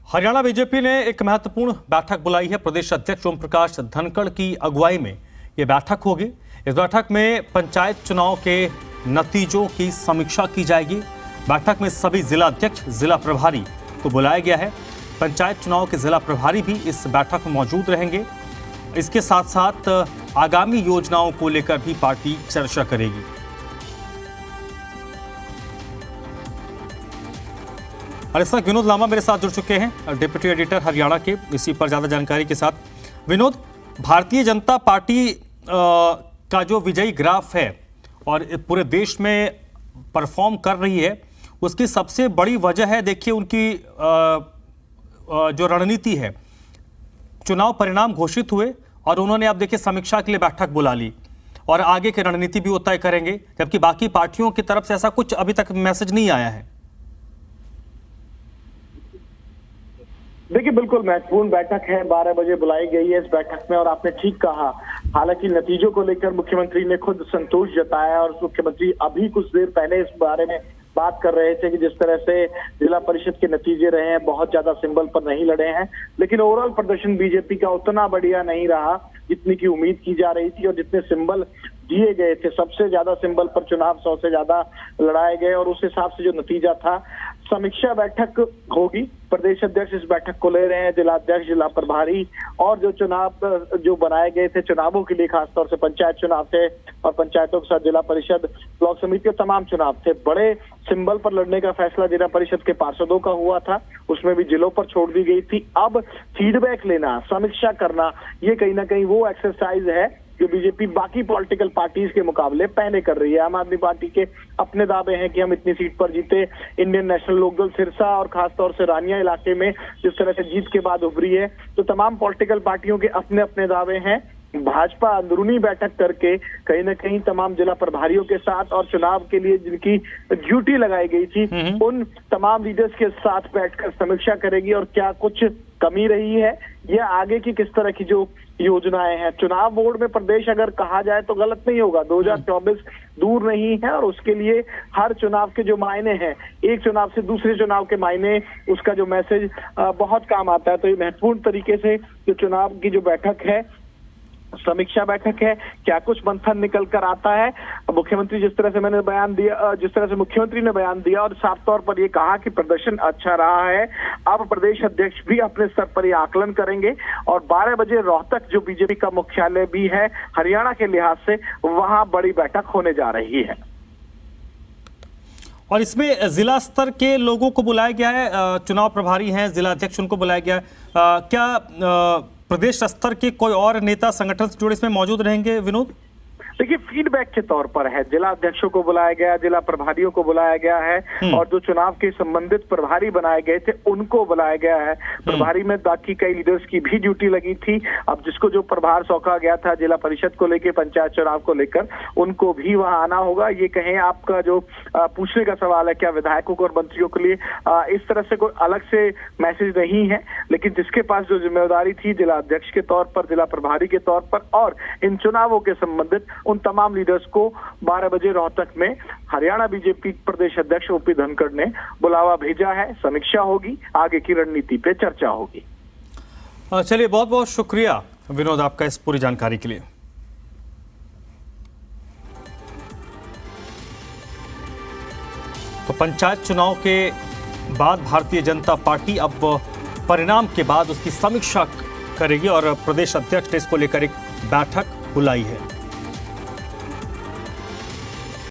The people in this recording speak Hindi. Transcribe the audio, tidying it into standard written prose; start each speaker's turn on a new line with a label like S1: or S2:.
S1: हरियाणा बीजेपी ने एक महत्वपूर्ण बैठक बुलाई है। प्रदेश अध्यक्ष ओम प्रकाश धनखड़ की अगुवाई में यह बैठक होगी। इस बैठक में पंचायत चुनाव के नतीजों की समीक्षा की जाएगी। बैठक में सभी जिला अध्यक्ष, जिला प्रभारी को बुलाया गया है। पंचायत चुनाव के जिला प्रभारी भी इस बैठक में मौजूद रहेंगे। इसके साथ साथ आगामी योजनाओं को लेकर भी पार्टी चर्चा करेगी। और इस वक्त विनोद लांबा मेरे साथ जुड़ चुके हैं, डिप्टी एडिटर हरियाणा के, इसी पर ज़्यादा जानकारी के साथ। विनोद, भारतीय जनता पार्टी का जो विजयी ग्राफ है और पूरे देश में परफॉर्म कर रही है, उसकी सबसे बड़ी वजह है, देखिए, उनकी जो रणनीति है। चुनाव परिणाम घोषित हुए और उन्होंने अब देखिए समीक्षा के लिए बैठक बुला ली और आगे की रणनीति भी वो तय करेंगे, जबकि बाकी पार्टियों की तरफ से ऐसा कुछ अभी तक मैसेज नहीं आया है।
S2: देखिए, बिल्कुल महत्वपूर्ण बैठक है, 12 बजे बुलाई गई है इस बैठक में। और आपने ठीक कहा, हालांकि नतीजों को लेकर मुख्यमंत्री ने खुद संतोष जताया और मुख्यमंत्री अभी कुछ देर पहले इस बारे में बात कर रहे थे कि जिस तरह से जिला परिषद के नतीजे रहे हैं, बहुत ज्यादा सिंबल पर नहीं लड़े हैं, लेकिन ओवरऑल प्रदर्शन बीजेपी का उतना बढ़िया नहीं रहा जितनी की उम्मीद की जा रही थी। और जितने सिंबल दिए गए थे, सबसे ज्यादा सिंबल पर चुनाव 100 से ज्यादा लड़ाए गए और उस हिसाब से जो नतीजा था। समीक्षा बैठक होगी, प्रदेश अध्यक्ष इस बैठक को ले रहे हैं, जिला अध्यक्ष, जिला प्रभारी, और जो चुनाव जो बनाए गए थे चुनावों के लिए, खासतौर से पंचायत चुनाव थे और पंचायतों के साथ जिला परिषद, ब्लॉक समिति के तमाम चुनाव थे। बड़े सिंबल पर लड़ने का फैसला जिला परिषद के पार्षदों का हुआ था, उसमें भी जिलों पर छोड़ दी गई थी। अब फीडबैक लेना, समीक्षा करना, ये कहीं ना कहीं वो एक्सरसाइज है जो बीजेपी बाकी पॉलिटिकल पार्टीज के मुकाबले पहले कर रही है। आम आदमी पार्टी के अपने दावे हैं कि हम इतनी सीट पर जीते। इंडियन नेशनल लोकदल सिरसा और खासतौर से रानिया इलाके में जिस तरह से जीत के बाद उभरी है, तो तमाम पॉलिटिकल पार्टियों के अपने अपने दावे हैं। भाजपा अंदरूनी बैठक करके कहीं ना कहीं तमाम जिला प्रभारियों के साथ और चुनाव के लिए जिनकी ड्यूटी लगाई गई थी, उन तमाम लीडर्स के साथ बैठकर समीक्षा करेगी और क्या कुछ कमी रही है या आगे की किस तरह की जो योजनाएं हैं। चुनाव मोड में प्रदेश अगर कहा जाए तो गलत नहीं होगा, 2024 दूर नहीं है और उसके लिए हर चुनाव के जो मायने हैं, एक चुनाव से दूसरे चुनाव के मायने, उसका जो मैसेज बहुत काम आता है। तो ये महत्वपूर्ण तरीके से जो चुनाव की जो बैठक है, समीक्षा बैठक है, क्या कुछ मंथन निकल कर आता है। मुख्यमंत्री जिस तरह से मैंने बयान दिया, जिस तरह से मुख्यमंत्री ने बयान दिया और साफ तौर पर ये कहा कि प्रदर्शन अच्छा रहा है, अब प्रदेश अध्यक्ष भी अपने स्तर पर ये आकलन करेंगे और 12 बजे रोहतक जो बीजेपी का मुख्यालय भी है हरियाणा के लिहाज से, वहां बड़ी बैठक होने जा रही है।
S1: और इसमें जिला स्तर के लोगों को बुलाया गया है, चुनाव प्रभारी हैं, जिला अध्यक्ष, उनको बुलाया गया है। क्या प्रदेश स्तर के कोई और नेता संगठन से जुड़े इसमें मौजूद रहेंगे विनोद?
S2: देखिए, फीडबैक के तौर पर है, जिला अध्यक्षों को बुलाया गया, जिला प्रभारियों को बुलाया गया है और जो चुनाव के संबंधित प्रभारी बनाए गए थे उनको बुलाया गया है। प्रभारी में बाकी कई लीडर्स की भी ड्यूटी लगी थी। अब जिसको जो प्रभार सौंपा गया था जिला परिषद को लेकर, पंचायत चुनाव को लेकर, उनको भी वहां आना होगा। ये कहें आपका जो पूछने का सवाल है, क्या विधायकों को और मंत्रियों के लिए इस तरह से कोई अलग से मैसेज नहीं है, लेकिन जिसके पास जो जिम्मेदारी थी जिला अध्यक्ष के तौर पर, जिला प्रभारी के तौर पर और इन चुनावों के संबंधित उन तमाम लीडर्स को 12 बजे रोहतक में हरियाणा बीजेपी प्रदेश अध्यक्ष ओपी धनखड़ ने बुलावा भेजा है। समीक्षा होगी, आगे की रणनीति पे चर्चा होगी।
S1: चलिए, बहुत बहुत शुक्रिया विनोद आपका इस पूरी जानकारी के लिए। तो पंचायत चुनाव के बाद भारतीय जनता पार्टी अब परिणाम के बाद उसकी समीक्षा करेगी और प्रदेश अध्यक्ष ने इसको लेकर एक बैठक बुलाई है।